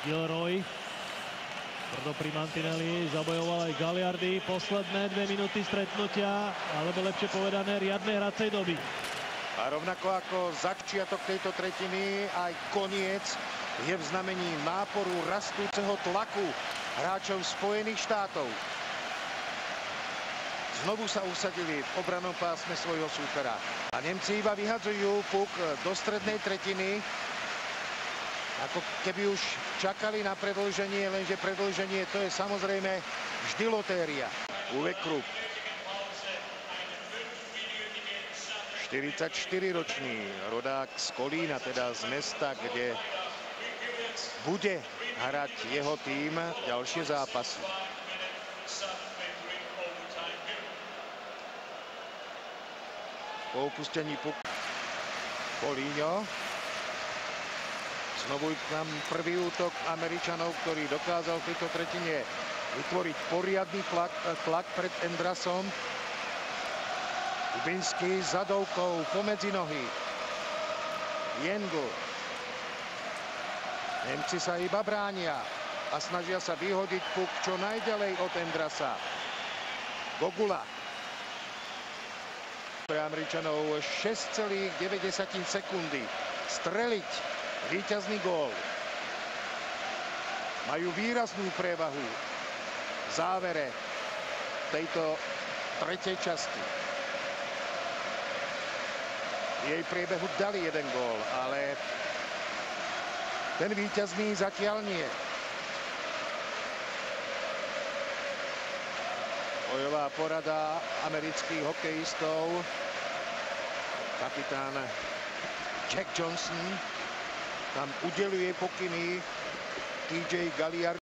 Gilroy. Tvrdo pri mantineli, zabojoval aj Gagliardi. Posledné 2 minúty stretnutia, alebo lepšie povedané, riadnej hracej doby. A rovnako ako začiatok tejto tretiny, aj koniec je v znamení náporu rastúceho tlaku hráčov Spojených štátov. Znovu sa usadili v obrannom pásme svojho súpera. A Nemci iba vyhadzujú puk do strednej tretiny. Ako keby už čakali na predĺženie, lenže predĺženie to je samozrejme vždy lotéria. Uwe Krupp. 44-ročný rodák z Kolína, teda z mesta, kde bude hrať jeho tým ďalšie zápasy. Po opustení puk Paulinho. Znovu tam prvý útok Američanov, ktorý dokázal v tejto tretine vytvoriť poriadny tlak pred Endrasom. Dubinsky s zadovkou pomedzi nohy. Jengl. Nemci sa iba bránia a snažia sa vyhodiť puk čo najďalej od Endrasa. Gogula. Pre Američanov 6,9 sekundy streliť víťazný gól. Majú výraznú prevahu v závere tejto tretej časti. V jej priebehu dali jeden gól, ale ten víťazný zatiaľ nie. Bojová porada amerických hokejistov. Kapitán Jack Johnson tam udeľuje pokyny TJ Gagliardi.